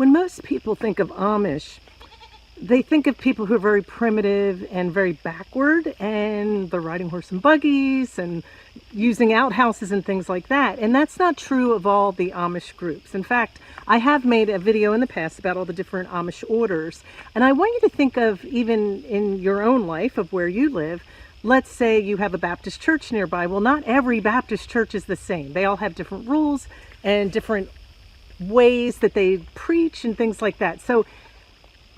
When most people think of Amish, they think of people who are very primitive and very backward, and they're riding horse and buggies and using outhouses and things like that. And that's not true of all the Amish groups. In fact, I have made a video in the past about all the different Amish orders. And I want you to think of, even in your own life of where you live, let's say you have a Baptist church nearby. Well, not every Baptist church is the same. They all have different rules and different ways that they preach and things like that. So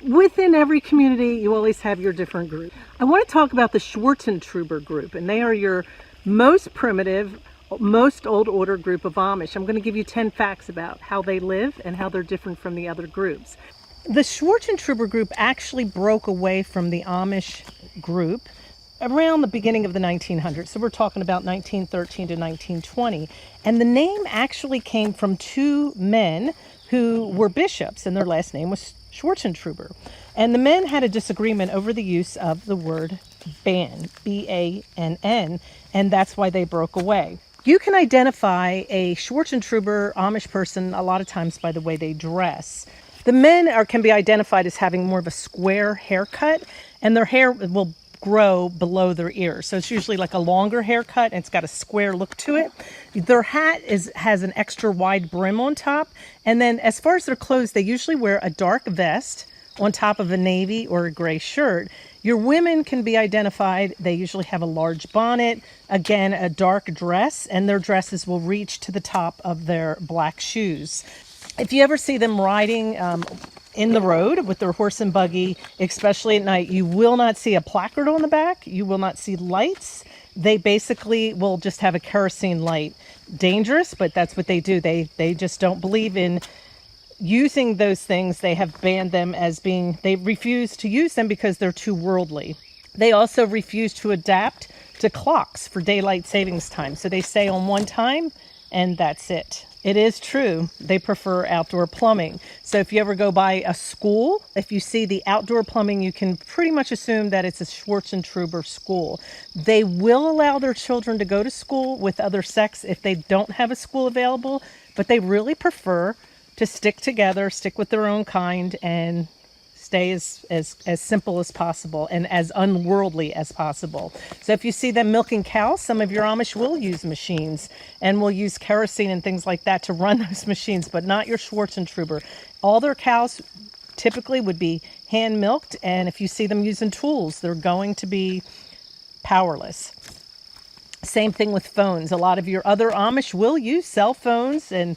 within every community, you always have your different group. I want to talk about the Swartzentruber group, and they are your most primitive, most old order group of Amish. I'm going to give you 10 facts about how they live and how they're different from the other groups. The Swartzentruber group actually broke away from the Amish group around the beginning of the 1900s. So we're talking about 1913 to 1920. And the name actually came from two men who were bishops, and their last name was Swartzentruber. And the men had a disagreement over the use of the word ban, B-A-N-N, and that's why they broke away. You can identify a Swartzentruber Amish person a lot of times by the way they dress. The men can be identified as having more of a square haircut, and their hair will grow below their ears. So it's usually like a longer haircut, and it's got a square look to it. Their hat has an extra wide brim on top. And then as far as their clothes, they usually wear a dark vest on top of a navy or a gray shirt. Your women can be identified. They usually have a large bonnet, again, a dark dress, and their dresses will reach to the top of their black shoes. If you ever see them riding in the road with their horse and buggy, especially at night, you will not see a placard on the back. You will not see lights. They basically will just have a kerosene light. Dangerous, but that's what they do. They just don't believe in using those things. They have banned them as being, they refuse to use them because they're too worldly. They also refuse to adapt to clocks for daylight savings time. So they stay on one time and that's it. It is true, they prefer outdoor plumbing. So if you ever go by a school, if you see the outdoor plumbing, you can pretty much assume that it's a Swartzentruber school. They will allow their children to go to school with other sects if they don't have a school available, but they really prefer to stick together, stick with their own kind, and stay as simple as possible and as unworldly as possible. So if you see them milking cows, some of your Amish will use machines and will use kerosene and things like that to run those machines, but not your Swartzentruber. All their cows typically would be hand milked, and if you see them using tools, they're going to be powerless. Same thing with phones. A lot of your other Amish will use cell phones and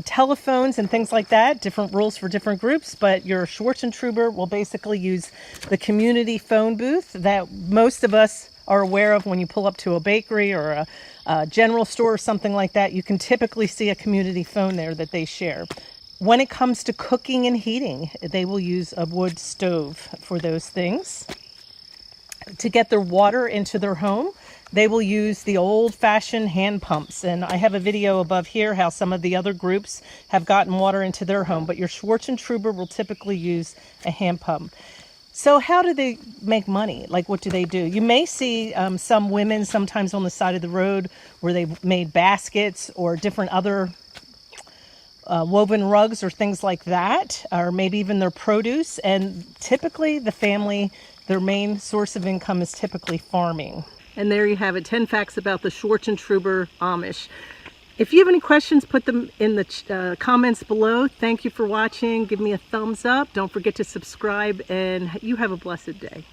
telephones and things like that. Different rules for different groups, but your Swartzentruber will basically use the community phone booth that most of us are aware of. When you pull up to a bakery or a general store or something like that, you can typically see a community phone there that they share. When it comes to cooking and heating, they will use a wood stove for those things. To get their water into their home, they will use the old-fashioned hand pumps. And I have a video above here how some of the other groups have gotten water into their home, but your Swartzentruber will typically use a hand pump. So how do they make money? Like, what do they do? You may see some women sometimes on the side of the road where they've made baskets or different other woven rugs or things like that, or maybe even their produce. And typically the family, their main source of income is typically farming. And there you have it, 10 facts about the Swartzentruber Amish. If you have any questions, put them in the comments below. Thank you for watching. Give me a thumbs up. Don't forget to subscribe, and you have a blessed day.